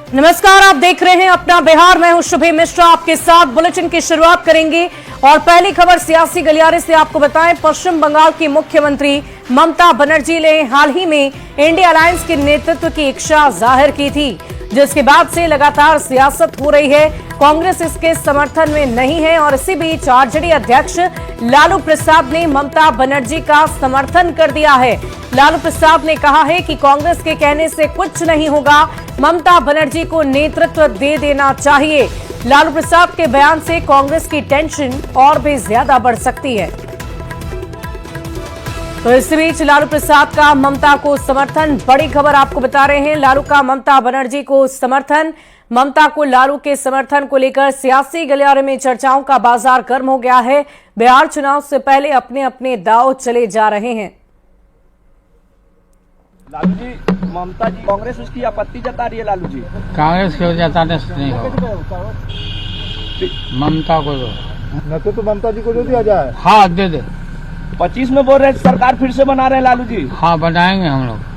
नमस्कार, आप देख रहे हैं अपना बिहार। मैं हूं शुभे मिश्रा, आपके साथ बुलेटिन की शुरुआत करेंगे। और पहली खबर सियासी गलियारे से आपको बताएं, पश्चिम बंगाल की मुख्यमंत्री ममता बनर्जी ने हाल ही में इंडिया अलायंस के नेतृत्व की इच्छा जाहिर की थी, जिसके बाद से लगातार सियासत हो रही है। कांग्रेस इसके समर्थन में नहीं है और इसी बीच आरजेडी अध्यक्ष लालू प्रसाद ने ममता बनर्जी का समर्थन कर दिया है। लालू प्रसाद ने कहा है कि कांग्रेस के कहने से कुछ नहीं होगा, ममता बनर्जी को नेतृत्व दे देना चाहिए। लालू प्रसाद के बयान से कांग्रेस की टेंशन और भी ज्यादा बढ़ सकती है। तो इस बीच लालू प्रसाद का ममता को समर्थन, बड़ी खबर आपको बता रहे हैं। लालू का ममता बनर्जी को समर्थन। ममता को लालू के समर्थन को लेकर सियासी गलियारे में चर्चाओं का बाजार गर्म हो गया है। बिहार चुनाव से पहले अपने अपने दांव चले जा रहे हैं। लालू जी, ममता जी, कांग्रेस उसकी आपत्ति जता रही है। लालू जी, कांग्रेस की जताने से नहीं होगा, ममता को दो न तो ममता जी को जो दिया जाए। हाँ दे दे। 25 में बोल रहे हैं सरकार फिर से बना रहे हैं। लालू जी, हाँ बनाएंगे हम लोग।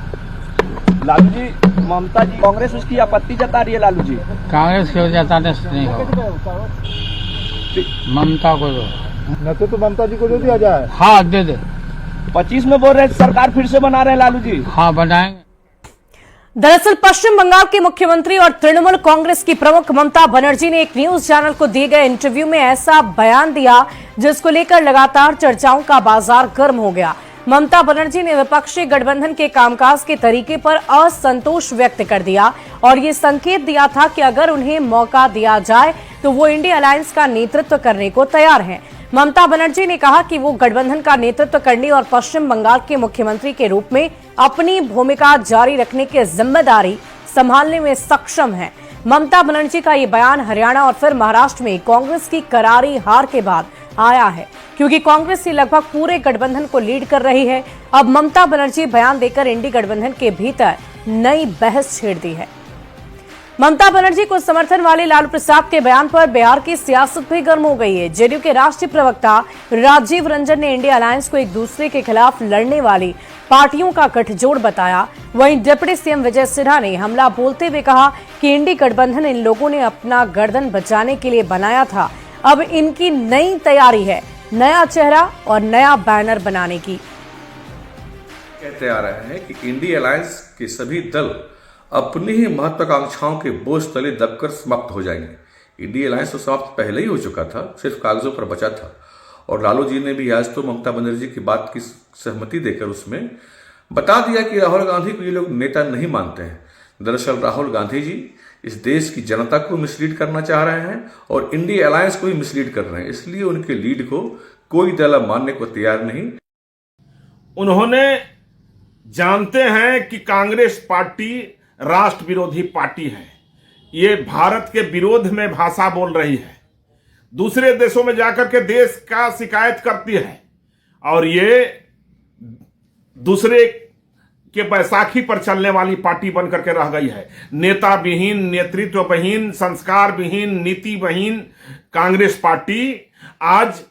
लालू जी, ममता जी, कांग्रेस उसकी आपत्ति जता रही है। लालू जी, कांग्रेस की जताने से नहीं होगा, ममता को दो न तो ममता जी को जो दिया जाए। हाँ दे दे। 25 में बोल रहे हैं सरकार फिर से बना रहे हैं। लालू जी, हाँ बनाएंगे। दरअसल पश्चिम बंगाल के मुख्यमंत्री और तृणमूल कांग्रेस की प्रमुख ममता बनर्जी ने एक न्यूज चैनल को दिए गए इंटरव्यू में ऐसा बयान दिया, जिसको लेकर लगातार चर्चाओं का बाजार गर्म हो गया। ममता बनर्जी ने विपक्षी गठबंधन के कामकाज के तरीके पर असंतोष व्यक्त कर दिया और ये संकेत दिया था कि अगर उन्हें मौका दिया जाए तो वो इंडिया अलायंस का नेतृत्व करने को तैयार हैं। ममता बनर्जी ने कहा कि वो गठबंधन का नेतृत्व करने और पश्चिम बंगाल के मुख्यमंत्री के रूप में अपनी भूमिका जारी रखने की जिम्मेदारी संभालने में सक्षम है। ममता बनर्जी का ये बयान हरियाणा और फिर महाराष्ट्र में कांग्रेस की करारी हार के बाद आया है, क्योंकि कांग्रेस ही लगभग पूरे गठबंधन को लीड कर रही है। अब ममता बनर्जी बयान देकर इंडी गठबंधन के भीतर नई बहस छेड़ दी है। ममता बनर्जी को समर्थन वाले लालू प्रसाद के बयान पर बिहार की सियासत भी गर्म हो गई है। जेडीयू के राष्ट्रीय प्रवक्ता राजीव रंजन ने इंडिया अलायंस को एक दूसरे के खिलाफ लड़ने वाली पार्टियों का गठजोड़ बताया। वहीं डिप्टी सीएम विजय सिन्हा ने हमला बोलते हुए कहा कि इंडी गठबंधन इन लोगों ने अपना गर्दन बचाने के लिए बनाया था, अब इनकी नई तैयारी है नया चेहरा और नया बैनर बनाने की। कहते आ रहे हैं कि इंडिया अलायंस के सभी दल अपनी ही महत्वाकांक्षाओं के बोझ तले दबकर समाप्त हो जाएंगे। इंडिया अलायंस तो समाप्त पहले ही हो चुका था, सिर्फ कागजों पर बचा था। और लालू जी ने भी आज तो ममता बनर्जी की बात की सहमति देकर उसमें बता दिया कि राहुल गांधी को ये लोग नेता नहीं मानते हैं। दरअसल राहुल गांधी जी इस देश की जनता को मिसलीड करना चाह रहे हैं और इंडिया अलायंस को भी मिसलीड कर रहे हैं, इसलिए उनके लीड को कोई दल मानने को तैयार नहीं। उन्होंने जानते हैं कि कांग्रेस पार्टी राष्ट्र विरोधी पार्टी है, ये भारत के विरोध में भाषा बोल रही है, दूसरे देशों में जाकर के देश का शिकायत करती है और ये दूसरे के बैसाखी पर चलने वाली पार्टी बनकर के रह गई है। नेता विहीन, नेतृत्व विहीन, संस्कार विहीन, नीति विहीन कांग्रेस पार्टी आज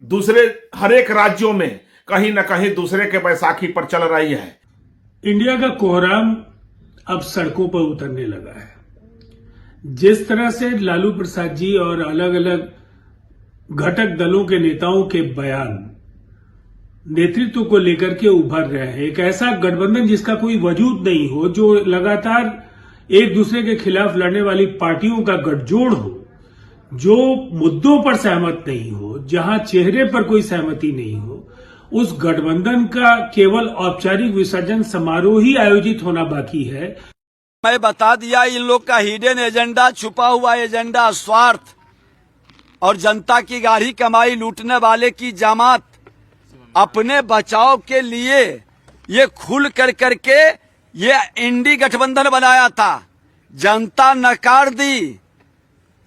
दूसरे हर एक राज्यों में कहीं न कहीं दूसरे के बैसाखी पर चल रही है। इंडिया का कोहराम अब सड़कों पर उतरने लगा है। जिस तरह से लालू प्रसाद जी और अलग अलग घटक दलों के नेताओं के बयान नेतृत्व को लेकर के उभर रहे हैं, एक ऐसा गठबंधन जिसका कोई वजूद नहीं हो, जो लगातार एक दूसरे के खिलाफ लड़ने वाली पार्टियों का गठजोड़ हो, जो मुद्दों पर सहमत नहीं हो, जहां चेहरे पर कोई सहमति नहीं हो, उस गठबंधन का केवल औपचारिक विसर्जन समारोह ही आयोजित होना बाकी है। मैं बता दिया, इन लोग का हिडन एजेंडा, छुपा हुआ एजेंडा, स्वार्थ और जनता की गाढ़ी कमाई लूटने वाले की जमात अपने बचाव के लिए ये खुल कर करके ये इंडी गठबंधन बनाया था, जनता नकार दी।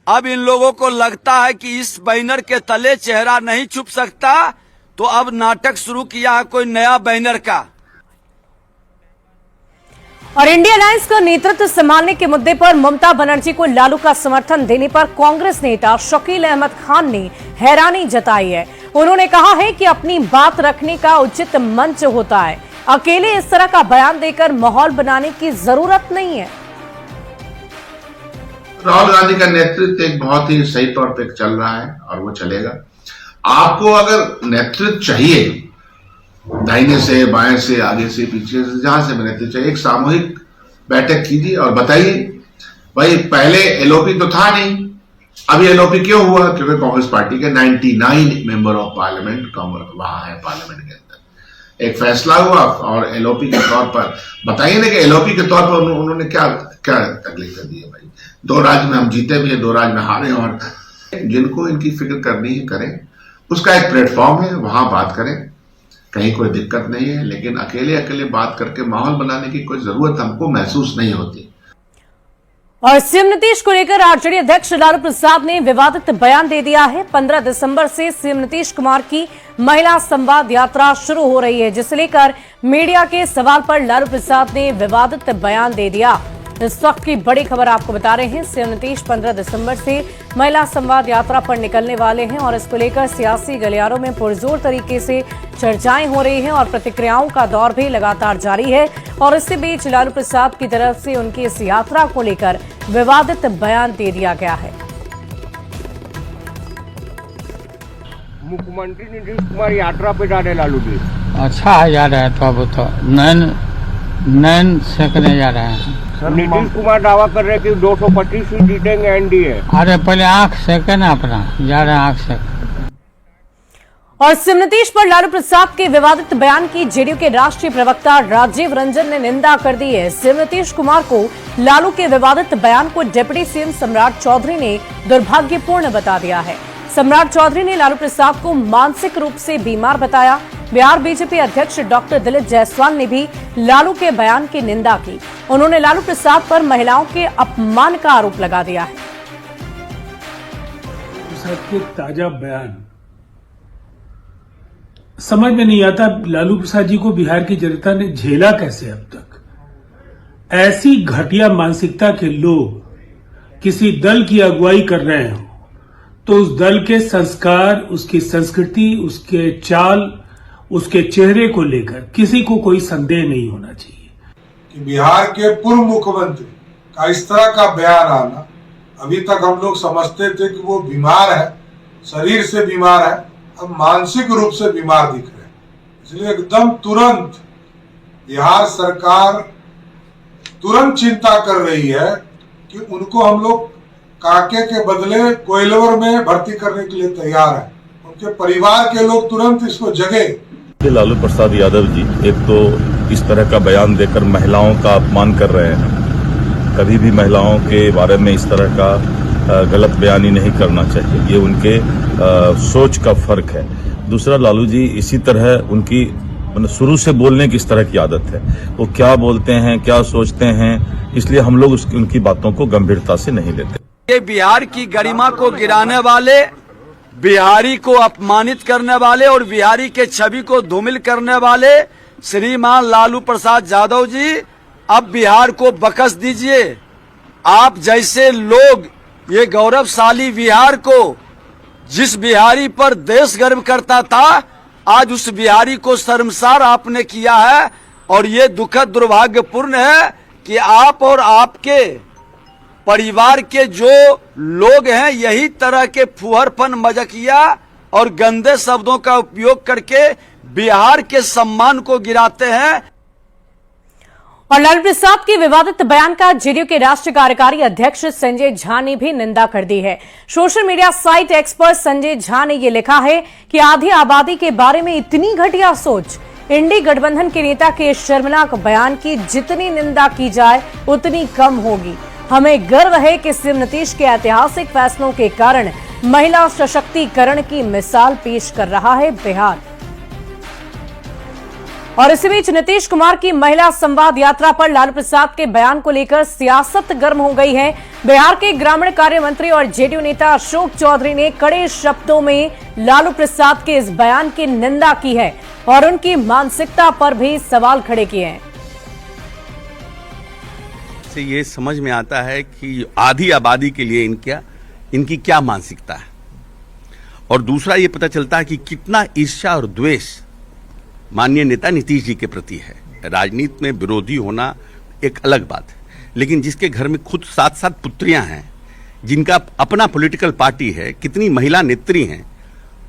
अब इन लोगों को लगता है कि इस बैनर के तले चेहरा नहीं छुप सकता, तो अब नाटक शुरू किया है कोई नया बैनर का। और इंडिया अलायंस का नेतृत्व संभालने के मुद्दे पर ममता बनर्जी को लालू का समर्थन देने पर कांग्रेस नेता शकील अहमद खान ने हैरानी जताई है। उन्होंने कहा है कि अपनी बात रखने का उचित मंच होता है, अकेले इस तरह का बयान देकर माहौल बनाने की जरूरत नहीं है। राहुल गांधी का नेतृत्व एक बहुत ही सही तौर पे चल रहा है और वो चलेगा। आपको अगर नेतृत्व चाहिए, दाहिने से, बाएं से, आगे से, पीछे से, जहां से नेतृत्व चाहिए, एक सामूहिक बैठक कीजिए और बताइए भाई पहले एलओपी तो था नहीं, अभी एलओपी क्यों हुआ? क्योंकि कांग्रेस पार्टी के 99 मेंबर ऑफ पार्लियामेंट वहां है पार्लियामेंट के अंदर। एक फैसला हुआ और एलओपी के तौर पर बताइए ना कि एलओपी के तौर पर उन्होंने क्या क्या तकलीफ दी है भाई। 2 राज्य में हम जीते भी हैं, 2 राज्य में हारे, और जिनको इनकी फिक्र करनी है करें, उसका एक प्लेटफॉर्म है, वहां बात करें, कहीं कोई दिक्कत नहीं है। लेकिन अकेले अकेले बात करके माहौल बनाने की कोई जरूरत हमको महसूस नहीं होती। और सीएम नीतीश को लेकर आरजेडी अध्यक्ष लालू प्रसाद ने विवादित बयान दे दिया है। 15 दिसंबर से सीएम नीतीश कुमार की महिला संवाद यात्रा शुरू हो रही है, जिसे लेकर मीडिया के सवाल पर लालू प्रसाद ने विवादित बयान दे दिया। इस वक्त की बड़ी खबर आपको बता रहे हैं, सीएम नीतीश 15 दिसंबर से महिला संवाद यात्रा पर निकलने वाले हैं और इसको लेकर सियासी गलियारों में पुरजोर तरीके से चर्चाएं हो रही हैं और प्रतिक्रियाओं का दौर भी लगातार जारी है। और इसी बीच लालू प्रसाद की तरफ से उनकी इस यात्रा को लेकर विवादित बयान दे दिया गया है। मुख्यमंत्री नीतीश कुमार यात्रा पे जा रहे लालू जी। अच्छा है, जा रहा है तो अब तो नैन सेकने जा रहे हैं। नीतीश कुमार दावा कर रहे हैं कि 225 सीट जीतेंगे एनडीए। अरे पहले आंख सेके ना अपना, जा रहे हैं आंख सेक। और सीएम नीतीश पर लालू प्रसाद के विवादित बयान की जेडीयू के राष्ट्रीय प्रवक्ता राजीव रंजन ने निंदा कर दी है। सीएम नीतीश कुमार को लालू के विवादित बयान को डिप्टी सीएम सम्राट चौधरी ने दुर्भाग्यपूर्ण बता दिया है। सम्राट चौधरी ने लालू प्रसाद को मानसिक रूप से बीमार बताया। बिहार बीजेपी अध्यक्ष डॉक्टर दिलीप जायसवाल ने भी लालू के बयान की निंदा की। उन्होंने लालू प्रसाद पर महिलाओं के अपमान का आरोप लगा दिया है। प्रसाद के ताजा बयान समझ में नहीं आता, लालू प्रसाद जी को बिहार की जनता ने झेला कैसे अब तक। ऐसी घटिया मानसिकता के लोग किसी दल की अगुवाई कर रहे हो तो उस दल के संस्कार, उसकी संस्कृति, उसके चाल, उसके चेहरे को लेकर किसी को कोई संदेह नहीं होना चाहिए कि बिहार के पूर्व मुख्यमंत्री का इस तरह का बयान आना, अभी तक हम लोग समझते थे कि वो बीमार है, शरीर से बीमार है, अब मानसिक रूप से बीमार दिख रहे हैं। इसलिए एकदम तुरंत बिहार सरकार तुरंत चिंता कर रही है कि उनको हम लोग काके के बदले कोइलवर में भर्ती करने के लिए तैयार हैं। उनके परिवार के लोग तुरंत इसको जगे। लालू प्रसाद यादव जी एक तो इस तरह का बयान देकर महिलाओं का अपमान कर रहे हैं। कभी भी महिलाओं के बारे में इस तरह का गलत बयानी नहीं करना चाहिए, ये उनके सोच का फर्क है। दूसरा, लालू जी इसी तरह उनकी शुरू से बोलने की इस तरह की आदत है, वो क्या बोलते हैं, क्या सोचते हैं, इसलिए हम लोग उनकी बातों को गंभीरता से नहीं लेते। ये बिहार की गरिमा को गिराने वाले, बिहारी को अपमानित करने वाले और बिहारी के छवि को धूमिल करने वाले श्रीमान लालू प्रसाद यादव जी, अब बिहार को बख्श दीजिए। आप जैसे लोग ये गौरवशाली बिहार को, जिस बिहारी पर देश गर्व करता था, आज उस बिहारी को शर्मसार आपने किया है। और ये दुखद दुर्भाग्यपूर्ण है कि आप और आपके परिवार के जो लोग हैं, यही तरह के फुहरपन, मजाकिया और गंदे शब्दों का उपयोग करके बिहार के सम्मान को गिराते हैं। और लालू प्रसाद के विवादित बयान का जेडीयू के राष्ट्रीय कार्यकारी अध्यक्ष संजय झा ने भी निंदा कर दी है। सोशल मीडिया साइट एक्स पर संजय झा ने ये लिखा है कि आधी आबादी के बारे में इतनी घटिया सोच। इंडी गठबंधन के नेता के शर्मनाक बयान की जितनी निंदा की जाए उतनी कम होगी। हमें गर्व है कि सीएम नीतीश के ऐतिहासिक फैसलों के कारण महिला सशक्तिकरण की मिसाल पेश कर रहा है बिहार। और इसी बीच नीतीश कुमार की महिला संवाद यात्रा पर लालू प्रसाद के बयान को लेकर सियासत गर्म हो गई है। बिहार के ग्रामीण कार्य मंत्री और जेडीयू नेता अशोक चौधरी ने कड़े शब्दों में लालू प्रसाद के इस बयान की निंदा की है और उनकी मानसिकता पर भी सवाल खड़े किए हैं। से ये समझ में आता है कि आधी आबादी के लिए इनकी क्या मानसिकता है, और दूसरा ये पता चलता है कि कितना ईर्ष्या और द्वेष माननीय नेता नीतीश जी के प्रति है। राजनीति में विरोधी होना एक अलग बात है, लेकिन जिसके घर में खुद 7-7 पुत्रियां हैं, जिनका अपना पॉलिटिकल पार्टी है, कितनी महिला नेत्री हैं,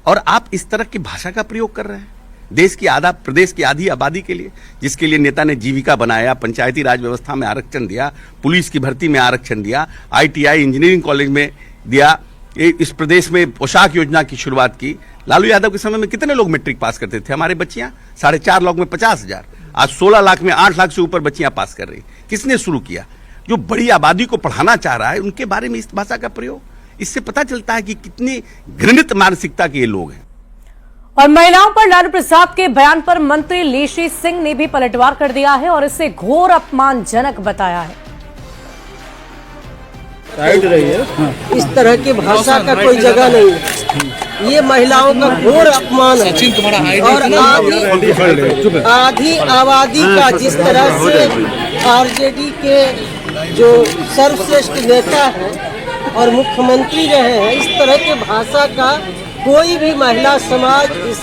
और आप इस तरह की भाषा का प्रयोग कर रहे हैं प्रदेश की आधी आबादी के लिए, जिसके लिए नेता ने जीविका बनाया, पंचायती राज व्यवस्था में आरक्षण दिया, पुलिस की भर्ती में आरक्षण दिया, ITI इंजीनियरिंग कॉलेज में दिया, इस प्रदेश में पोशाक योजना की शुरुआत की। लालू यादव के समय में कितने लोग मैट्रिक पास करते थे? हमारे बच्चियां 4.5 लाख में 50,000, आज 16 लाख में 8 लाख से ऊपर बच्चियां पास कर रही। किसने शुरू किया? जो बड़ी आबादी को पढ़ाना चाह रहा है उनके बारे में इस भाषा का प्रयोग, इससे पता चलता है कि कितनी घृणित मानसिकता के ये लोग हैं। और महिलाओं पर लालू प्रसाद के बयान पर मंत्री लेशी सिंह ने भी पलटवार कर दिया है और इसे घोर अपमानजनक बताया है। इस तरह की भाषा का कोई जगह नहीं है। ये महिलाओं का घोर अपमान है और आधी आबादी का, जिस तरह से RJD के जो सर्वश्रेष्ठ नेता है और मुख्यमंत्री रहे हैं, इस तरह की भाषा का कोई भी महिला समाज इस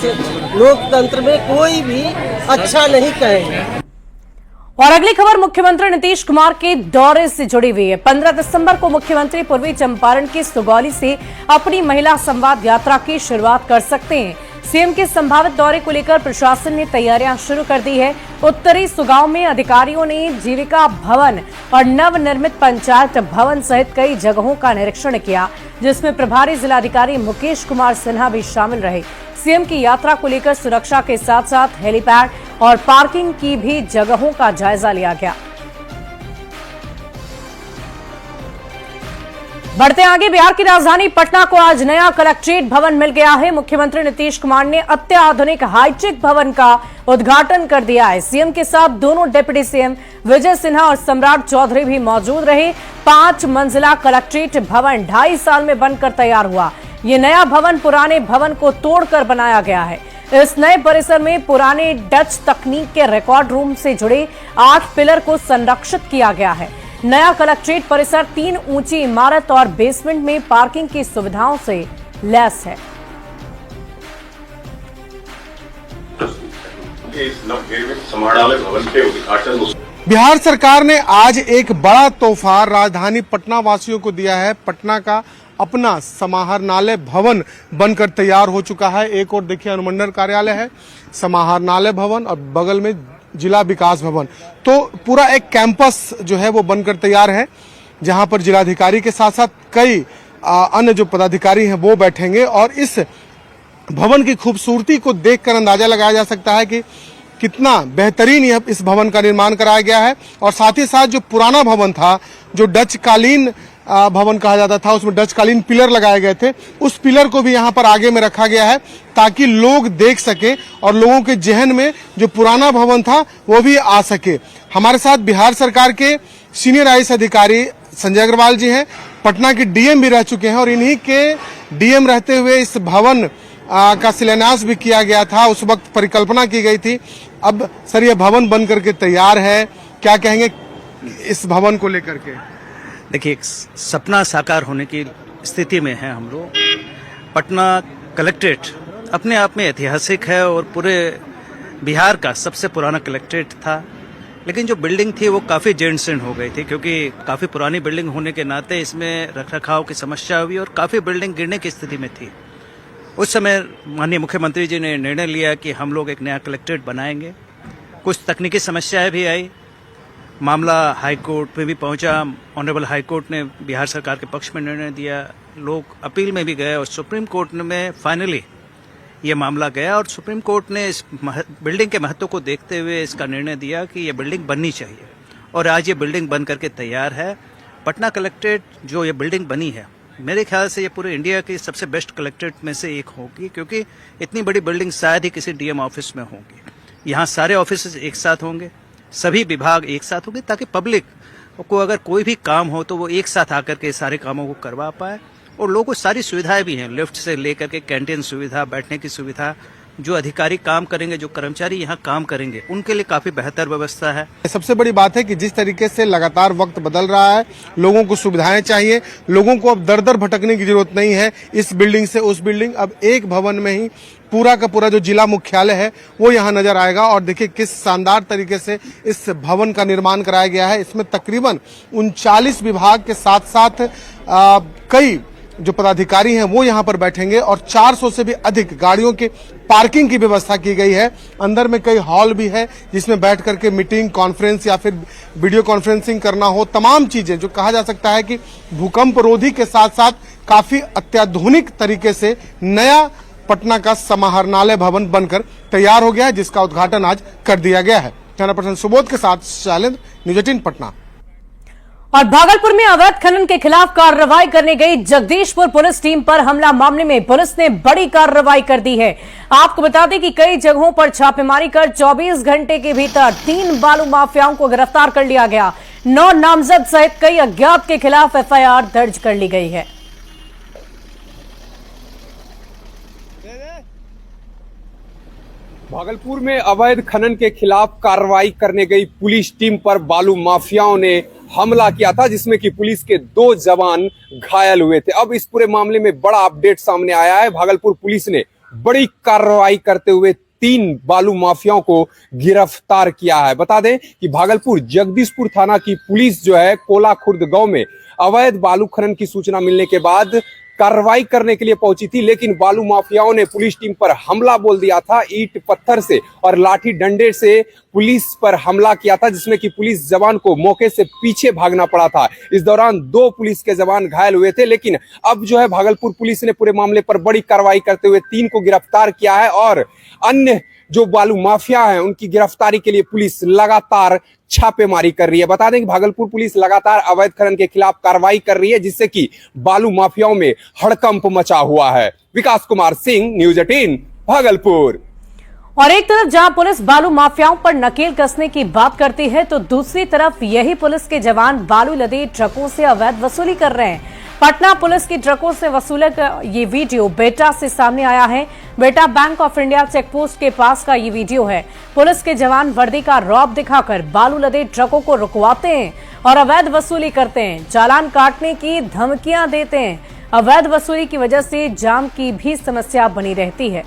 लोकतंत्र में कोई भी अच्छा नहीं कहेगा। और अगली खबर मुख्यमंत्री नीतीश कुमार के दौरे से जुड़ी हुई है। 15 दिसंबर को मुख्यमंत्री पूर्वी चंपारण के सुगौली से अपनी महिला संवाद यात्रा की शुरुआत कर सकते हैं। सीएम के संभावित दौरे को लेकर प्रशासन ने तैयारियां शुरू कर दी है। उत्तरी सुगांव में अधिकारियों ने जीविका भवन और नवनिर्मित पंचायत भवन सहित कई जगहों का निरीक्षण किया, जिसमें प्रभारी जिलाधिकारी मुकेश कुमार सिन्हा भी शामिल रहे। सीएम की यात्रा को लेकर सुरक्षा के साथ साथ हेलीपैड और पार्किंग की भी जगहों का जायजा लिया गया। बढ़ते आगे, बिहार की राजधानी पटना को आज नया कलेक्ट्रेट भवन मिल गया है। मुख्यमंत्री नीतीश कुमार ने अत्याधुनिक हाईटेक भवन का उद्घाटन कर दिया है। सीएम के साथ दोनों डिप्टी सीएम विजय सिन्हा और सम्राट चौधरी भी मौजूद रहे। 5 मंजिला कलेक्ट्रेट भवन 2.5 साल में बनकर तैयार हुआ। ये नया भवन पुराने भवन को तोड़कर बनाया गया है। इस नए परिसर में पुराने डच तकनीक के रिकॉर्ड रूम से जुड़े 8 पिलर को संरक्षित किया गया है। नया कलेक्ट्रेट परिसर 3 ऊंची इमारत और बेसमेंट में पार्किंग की सुविधाओं से लैस है। बिहार सरकार ने आज एक बड़ा तोहफा राजधानी पटना वासियों को दिया है। पटना का अपना समाहरणालय भवन बनकर तैयार हो चुका है। एक और देखिए अनुमंडल कार्यालय है, समाहरणालय भवन और बगल में जिला विकास भवन। तो पूरा एक कैंपस जो है वो बनकर तैयार है, जहां पर जिलाधिकारी के साथ साथ कई अन्य जो पदाधिकारी हैं वो बैठेंगे। और इस भवन की खूबसूरती को देखकर अंदाजा लगाया जा सकता है कि कितना बेहतरीन यह इस भवन का निर्माण कराया गया है। और साथ ही साथ जो पुराना भवन था, जो डच कालीन भवन कहा जाता था, उसमें डच कालीन पिलर लगाए गए थे, उस पिलर को भी यहाँ पर आगे में रखा गया है ताकि लोग देख सके और लोगों के जहन में जो पुराना भवन था वो भी आ सके। हमारे साथ बिहार सरकार के सीनियर आईएएस अधिकारी संजय अग्रवाल जी हैं, पटना के डीएम भी रह चुके हैं और इन्हीं के डीएम रहते हुए इस भवन का शिलान्यास भी किया गया था। उस वक्त परिकल्पना की गई थी। अब सर ये भवन बन करके तैयार है, क्या कहेंगे इस भवन को लेकर के? देखिए, एक सपना साकार होने की स्थिति में है हम लोग। पटना कलेक्ट्रेट अपने आप में ऐतिहासिक है और पूरे बिहार का सबसे पुराना कलेक्ट्रेट था, लेकिन जो बिल्डिंग थी वो काफ़ी जेंटसेंट हो गई थी, क्योंकि काफ़ी पुरानी बिल्डिंग होने के नाते इसमें रखरखाव की समस्या हुई और काफ़ी बिल्डिंग गिरने की स्थिति में थी। उस समय माननीय मुख्यमंत्री जी ने निर्णय लिया कि हम लोग एक नया कलेक्ट्रेट बनाएंगे। कुछ तकनीकी समस्याएं भी आई, मामला हाई कोर्ट में भी पहुंचा। ऑनरेबल हाई कोर्ट ने बिहार सरकार के पक्ष में निर्णय दिया, लोग अपील में भी गए और सुप्रीम कोर्ट में फाइनली ये मामला गया और सुप्रीम कोर्ट ने इस बिल्डिंग के महत्व को देखते हुए इसका निर्णय दिया कि ये बिल्डिंग बननी चाहिए और आज ये बिल्डिंग बन करके तैयार है। पटना कलेक्ट्रेट जो ये बिल्डिंग बनी है, मेरे ख्याल से ये पूरे इंडिया की सबसे बेस्ट कलेक्ट्रेट में से एक होगी, क्योंकि इतनी बड़ी बिल्डिंग शायद ही किसी डीएम ऑफिस में होगी। यहाँ सारे ऑफिस एक साथ होंगे, सभी विभाग एक साथ होंगे, ताकि पब्लिक को अगर कोई भी काम हो तो वो एक साथ आकर के सारे कामों को करवा पाए। और लोगों को सारी सुविधाएं भी हैं, लिफ्ट से लेकर के कैंटीन सुविधा, बैठने की सुविधा, जो अधिकारी काम करेंगे, जो कर्मचारी यहाँ काम करेंगे, उनके लिए काफी बेहतर व्यवस्था है। सबसे बड़ी बात है कि जिस तरीके से लगातार वक्त बदल रहा है, लोगों को सुविधाएं चाहिए, लोगों को अब दर दर भटकने की जरूरत नहीं है इस बिल्डिंग से उस बिल्डिंग। अब एक भवन में ही पूरा का पूरा जो जिला मुख्यालय है वो यहाँ नजर आएगा। और देखिए किस शानदार तरीके से इस भवन का निर्माण कराया गया है। इसमें तकरीबन 39 विभाग के साथ साथ कई जो पदाधिकारी हैं वो यहाँ पर बैठेंगे और 400 से भी अधिक गाड़ियों के पार्किंग की व्यवस्था की गई है। अंदर में कई हॉल भी है जिसमें बैठ करके मीटिंग, कॉन्फ्रेंस या फिर वीडियो कॉन्फ्रेंसिंग करना हो, तमाम चीजें जो कहा जा सकता है कि भूकंप रोधी के साथ साथ काफी अत्याधुनिक तरीके से नया पटना का समाहरणालय भवन बनकर तैयार हो गया है, जिसका उद्घाटन आज कर दिया गया है। कैमरा पर्सन सुबोध के साथ शैलेंद्र, न्यूज 18 पटना। और भागलपुर में अवैध खनन के खिलाफ कार्रवाई करने गई जगदीशपुर पुलिस टीम पर हमला मामले में पुलिस ने बड़ी कार्रवाई कर दी है। आपको बता दें कि कई जगहों पर छापेमारी कर 24 घंटे के भीतर 3 बालू माफियाओं को गिरफ्तार कर लिया गया। 9 नामजद सहित कई अज्ञात के खिलाफ एफआईआर दर्ज कर ली गई है। भागलपुर में अवैध खनन के खिलाफ कार्रवाई करने गई पुलिस टीम पर बालू माफियाओं ने हमला किया था, जिसमें कि पुलिस के 2 जवान घायल हुए थे। अब इस पूरे मामले में बड़ा अपडेट सामने आया है। भागलपुर पुलिस ने बड़ी कार्रवाई करते हुए 3 बालू माफियाओं को गिरफ्तार किया है। बता दें कि भागलपुर जगदीशपुर थाना की पुलिस जो है कोला खुर्द गांव में अवैध बालू खनन की सूचना मिलने के बाद कार्रवाई करने के लिए पहुंची थी, लेकिन बालू माफियाओं ने पुलिस टीम पर हमला बोल दिया था। ईंट पत्थर से और लाठी डंडे से पुलिस पर हमला किया था, जिसमें कि पुलिस जवान को मौके से पीछे भागना पड़ा था। इस दौरान 2 पुलिस के जवान घायल हुए थे, लेकिन अब जो है भागलपुर पुलिस ने पूरे मामले पर बड़ी कार्रवाई करते हुए 3 को गिरफ्तार किया है और अन्य जो बालू माफिया हैं उनकी गिरफ्तारी के लिए पुलिस लगातार छापेमारी कर रही है। बता दें कि भागलपुर पुलिस लगातार अवैध खनन के खिलाफ कार्रवाई कर रही है, जिससे कि बालू माफियाओं में हड़कंप मचा हुआ है। विकास कुमार सिंह, न्यूज 18 भागलपुर। और एक तरफ जहां पुलिस बालू माफियाओं पर नकेल कसने की बात करती है, तो दूसरी तरफ यही पुलिस के जवान बालू लदे ट्रकों से अवैध वसूली कर रहे हैं। पटना पुलिस की ट्रकों से वसूले का ये वीडियो बेटा से सामने आया है। बेटा बैंक ऑफ इंडिया चेकपोस्ट के पास का ये वीडियो है। पुलिस के जवान वर्दी का रौब दिखाकर बालू लदे ट्रकों को रुकवाते हैं और अवैध वसूली करते हैं। चालान काटने की धमकियां देते हैं। अवैध वसूली की वजह से जाम की भी समस्या बनी रहती है।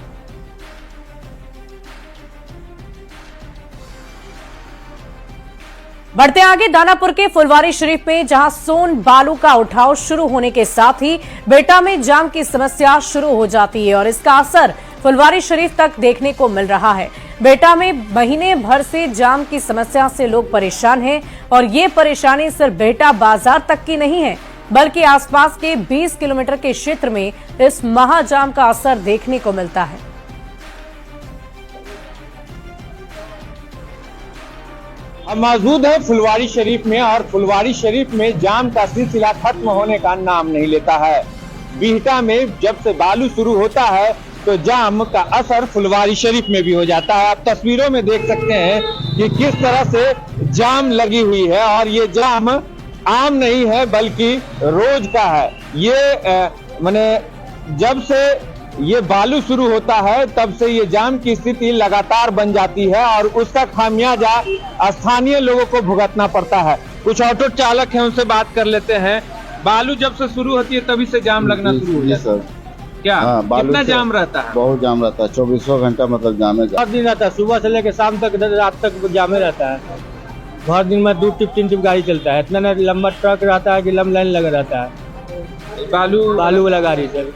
बढ़ते आगे दानापुर के फुलवारी शरीफ में, जहां सोन बालू का उठाव शुरू होने के साथ ही बेटा में जाम की समस्या शुरू हो जाती है और इसका असर फुलवारी शरीफ तक देखने को मिल रहा है। बेटा में महीने भर से जाम की समस्या से लोग परेशान हैं और ये परेशानी सिर्फ बेटा बाजार तक की नहीं है, बल्कि आसपास के 20 किलोमीटर के क्षेत्र में इस महाजाम का असर देखने को मिलता है। हम मौजूद है फुलवारी शरीफ में और फुलवारी शरीफ में जाम का सिलसिला खत्म होने का नाम नहीं लेता है। बिहटा में जब से बालू शुरू होता है तो जाम का असर फुलवारी शरीफ में भी हो जाता है। आप तस्वीरों में देख सकते हैं कि किस तरह से जाम लगी हुई है और ये जाम आम नहीं है बल्कि रोज का है। ये माने जब से ये बालू शुरू होता है तब से ये जाम की स्थिति लगातार बन जाती है और उसका खामियाजा स्थानीय लोगों को भुगतना पड़ता है। कुछ ऑटो चालक हैं, उनसे बात कर लेते हैं। बालू जब से शुरू होती है तभी से जाम लगना शुरू हो जाता है क्या? कितना जाम रहता है? बहुत जाम रहता है, 2400 घंटा मतलब जाम है। हर दिन रहता है, सुबह से लेकर शाम तक रात तक जामे रहता है। हर दिन में 2 टिप 3 टिप गाड़ी चलता है। इतना लंबा ट्रक रहता है कि लंबा लाइन लगा रहता है। बालू वाला गाड़ी सर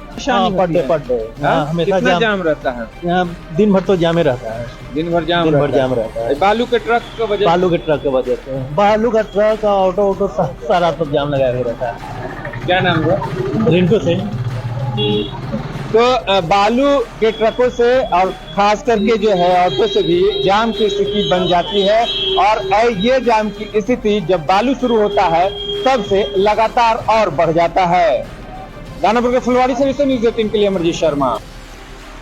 पड़ते हमेशा जाम रहता है। यहाँ दिन भर तो जामे रहता है। दिन भर जाम रहता है। बालू के ट्रक की वजह से बालू का ट्रक ऑटो सारा सब जाम लगा के रहता है। क्या नाम है? रिंटू सिंह। तो बालू के ट्रकों से और खास करके जो है ऑटो से भी जाम की स्थिति बन जाती है और ये जाम की स्थिति जब बालू शुरू होता है तब से लगातार और बढ़ जाता है। दानापुर के फुलवारी से न्यूज 18 के लिए अमरजीत शर्मा।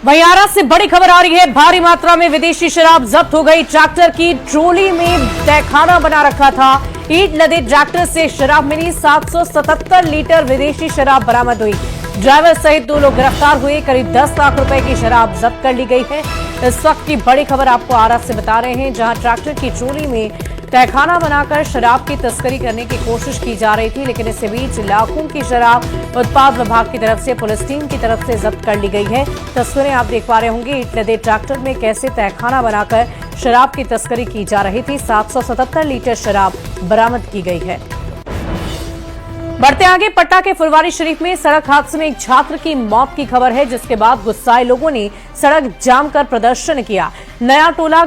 वहीं आरा से बड़ी खबर आ रही है। भारी मात्रा में विदेशी शराब जब्त हो गई। ट्रैक्टर की ट्रोली में तहखाना बना रखा था। ईंट लदे ट्रैक्टर से शराब मिली। 777 लीटर विदेशी शराब बरामद हुई। ड्राइवर सहित 2 लोग गिरफ्तार हुए। करीब 10 लाख रुपए की शराब जब्त कर ली गई है। इस वक्त की बड़ी खबर आपको आरा से बता रहे हैं, जहां ट्रैक्टर की ट्रॉली में तहखाना बनाकर शराब की तस्करी करने की कोशिश की जा रही थी, लेकिन इसी बीच लाखों की शराब उत्पाद विभाग की तरफ से पुलिस टीम की तरफ से जब्त कर ली गई है। तस्वीरें आप देख पा रहे होंगे, ईंट लदे ट्रैक्टर में कैसे तहखाना बनाकर शराब की तस्करी की जा रही थी। 777 लीटर शराब बरामद की गई है। बढ़ते आगे, पटना के फुलवारी शरीफ में सड़क हादसे में एक छात्र की मौत की खबर है, जिसके बाद गुस्साए लोगों ने सड़क जाम कर प्रदर्शन किया। नया टोला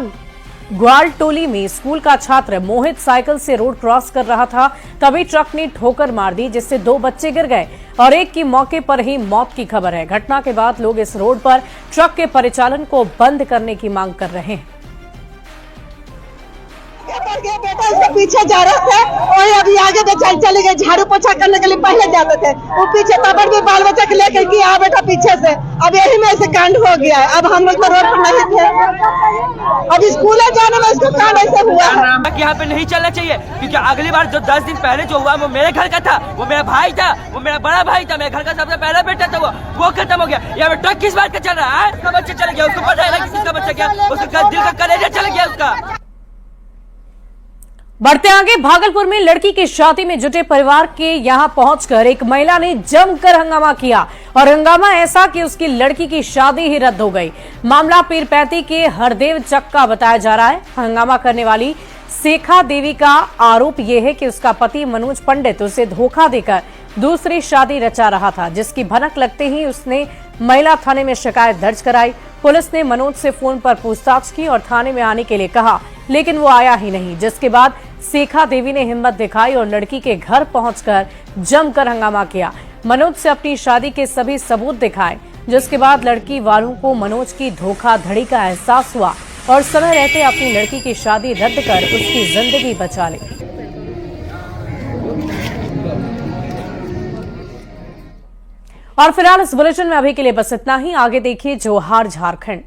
ग्वालटोली में स्कूल का छात्र मोहित साइकिल से रोड क्रॉस कर रहा था, तभी ट्रक ने ठोकर मार दी, जिससे 2 बच्चे गिर गए और एक की मौके पर ही मौत की खबर है। घटना के बाद लोग इस रोड पर ट्रक के परिचालन को बंद करने की मांग कर रहे हैं। बेटा उसके पीछे जा रहे थे और अभी आगे तो चले गए, झाड़ू पोछा करने के लिए पहले जाते थे, वो पीछे तबर भी बाल बच्चा के लेकर कि आ बेटा पीछे से, अब यही में ऐसे कांड हो गया है। अब हम लोग तो रोड पर नहीं थे, अब स्कूल जाने में इसको कांड ऐसे हुआ है। यहाँ पे नहीं चलना चाहिए, क्योंकि अगली बार जो 10 दिन पहले जो हुआ वो मेरे घर का था, वो मेरा भाई था, वो मेरा बड़ा भाई था, मेरे घर का सबसे पहला बेटा था, वो खत्म हो गया। यहाँ पे ट्रक किस बात का चल रहा है? उसका बच्चा चला गया, उसको पता है ना किसका बच्चा गया, उसका दिल का कलेजा चला गया उसका। बढ़ते आगे, भागलपुर में लड़की की शादी में जुटे परिवार के यहां पहुंचकर एक महिला ने जमकर हंगामा किया और हंगामा ऐसा कि उसकी लड़की की शादी ही रद्द हो गई। मामला पीरपैती के हरदेव चक का बताया जा रहा है। हंगामा करने वाली शेखा देवी का आरोप यह है कि उसका पति मनोज पंडित उसे धोखा देकर दूसरी शादी रचा रहा था, जिसकी भनक लगते ही उसने महिला थाने में शिकायत दर्ज कराई। पुलिस ने मनोज से फोन पर पूछताछ की और थाने में आने के लिए कहा, लेकिन वो आया ही नहीं, जिसके बाद शेखा देवी ने हिम्मत दिखाई और लड़की के घर पहुंचकर जमकर हंगामा किया। मनोज से अपनी शादी के सभी सबूत दिखाए, जिसके बाद लड़की वालों को मनोज की धोखाधड़ी का एहसास हुआ और समय रहते अपनी लड़की की शादी रद्द कर उसकी जिंदगी बचा ली। और फिलहाल इस बुलेटिन में अभी के लिए बस इतना ही। आगे देखिए जोहार झारखंड।